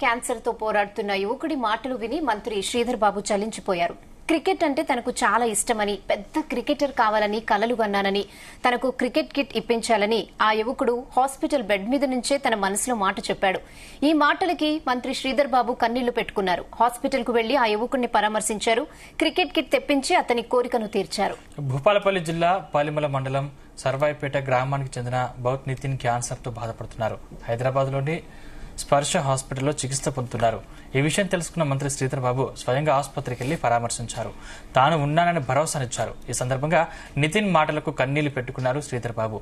Cancer తో పోరాడుతున్న యువకుడి మాటలు విని మంత్రి శ్రీధర్ బాబు చలించిపోయారు. క్రికెట్ అంటే తనకు చాలా ఇష్టమని, పెద్ద క్రికెటర్ కావాలని కలలు కన్నానని, తనకు క్రికెట్ కిట్ ఇప్పించాలని ఆ యువకుడు హాస్పిటల్ బెడ్ మీద నుంచే తన మనసులో మాట చెప్పాడు. ఈ మాటలకి మంత్రి శ్రీధర్ బాబు కన్నీళ్లు పెట్టుకున్నారు. హాస్పిటల్ కు వెళ్లి ఆ యువకుడిని పరామర్శించారు. క్రికెట్ కిట్ తెప్పించి అతని కోరికను తీర్చారు. భూపాలపల్లి జిల్లా పాలిమల మండలం సర్వాయిపేట గ్రామానికి చెందిన బౌత్ నితిన్ క్యాన్సర్ తో బాధపడుతున్నారు. హైదరాబాద్ లోని స్పర్శ హాస్పిటల్లో చికిత్స పొందుతున్నారు. ఈ విషయం తెలుసుకున్న మంత్రి శ్రీధర్ బాబు స్వయంగా ఆసుపత్రికి వెళ్లి పరామర్శించారు. తాను ఉన్నానని భరోసానిచ్చారు. ఈ సందర్భంగా నితిన్ మాటలకు కన్నీళ్లు పెట్టుకున్నారు శ్రీధర్ బాబు.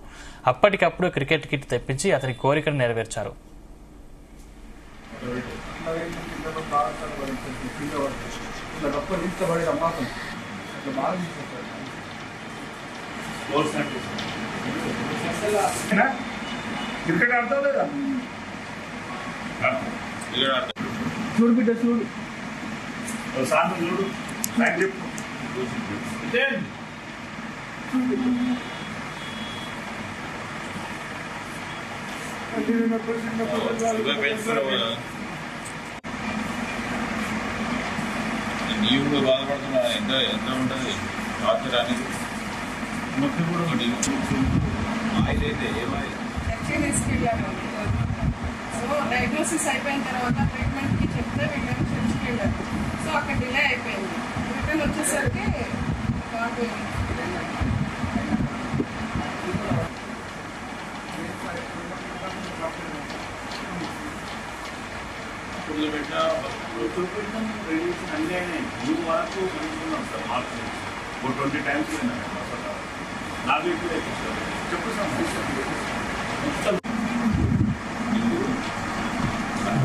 అప్పటికప్పుడు క్రికెట్ కిట్ తెప్పించి అతని కోరికను నెరవేర్చారు. క్రికెట్ ఆడతావు లేదా? చూడు బిడ్డ చూడు, సాయంత్రం చూడు, నాకు చెప్పు. నీవు బాధపడుతున్నా ఎంత ఎంత ఉంటుంది రాత్రానికి మొత్తం కూడా ఆయిల్ అయితే ఏమాయిల్ సో డయాగ్నోసిస్ అయిపోయిన తర్వాత ట్రీట్మెంట్కి చెప్తే వీళ్ళని చర్చికి వెళ్ళారు. సో అక్కడ డిలే అయిపోయింది. రిటర్న్ వచ్చేసరికి పెట్టిన అన్నీ అయినాయి. నువ్వు వరకు కనుక్కున్నాం సార్ మార్క్స్ 20 times నాకు ఇప్పుడు చెప్పు సార్.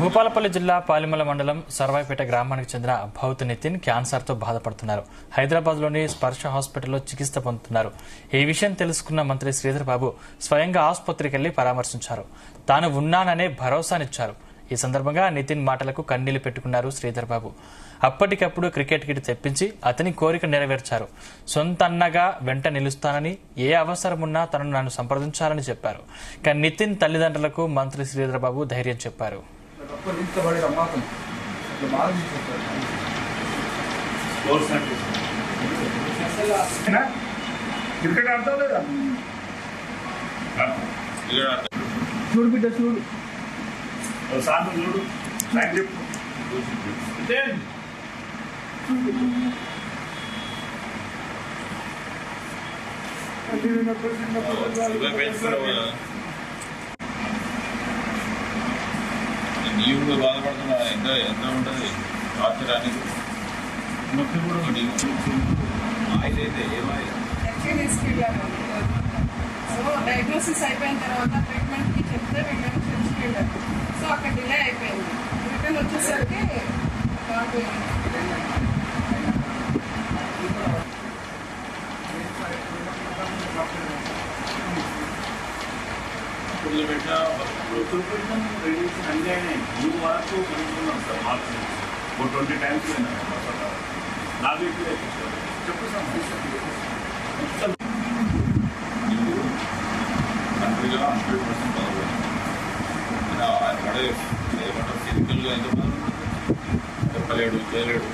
భూపాలపల్లి జిల్లా పాలిమల మండలం సర్వాయిపేట గ్రామానికి చెందిన బౌత్ నితిన్ క్యాన్సర్ తో బాధపడుతున్నారు. హైదరాబాద్ లోని స్పర్శ హాస్పిటల్లో చికిత్స పొందుతున్నారు. ఈ విషయం తెలుసుకున్న మంత్రి శ్రీధర్ బాబు స్వయంగా ఆసుపత్రికి వెళ్లి పరామర్శించారు. తాను ఉన్నాననే భరోసానిచ్చారు. ఈ సందర్భంగా నితిన్ మాటలకు కన్నీళ్లు పెట్టుకున్నారు శ్రీధర్ బాబు. అప్పటికప్పుడు క్రికెట్ కిట్ తెప్పించి అతని కోరిక నెరవేర్చారు. సొంత అన్నగా వెంట నిలుస్తానని, ఏ అవసరమున్నా తనను నన్ను సంప్రదించాలని చెప్పారు. కానీ నితిన్ తల్లిదండ్రులకు మంత్రి శ్రీధర్ బాబు ధైర్యం చెప్పారు. క్రికెట్ ఆడతావు లేదా? చూడు బిడ్డ చూడు, సాయంత్రం చూడు, నాకు చెప్పు. నీవు బాధపడుతున్నా ఎంత ఎంత ఉంటుంది రాత్రానికి మొత్తం కూడా ఆయిల్ అయితే ఏమాయిల్ సో డయాగ్నోసిస్ అయిపోయిన తర్వాత ట్రీట్మెంట్కి చెప్తే వీళ్ళని చర్చికి వెళ్ళారు. సో అక్కడ డిలే అయిపోయింది. రిటర్న్ వచ్చేసరికి పెట్టిన అన్నీ అయినాయి. నువ్వు వరకు కనుక్కున్నాం సార్ మార్క్స్ 20 times నాకు ఇప్పుడు చెప్పు సార్. కంట్రీగా 100% బాగుంది. పడే ఏమంటారు ఫిజికల్గా ఎంత చెప్పలేడు చేయలేడు.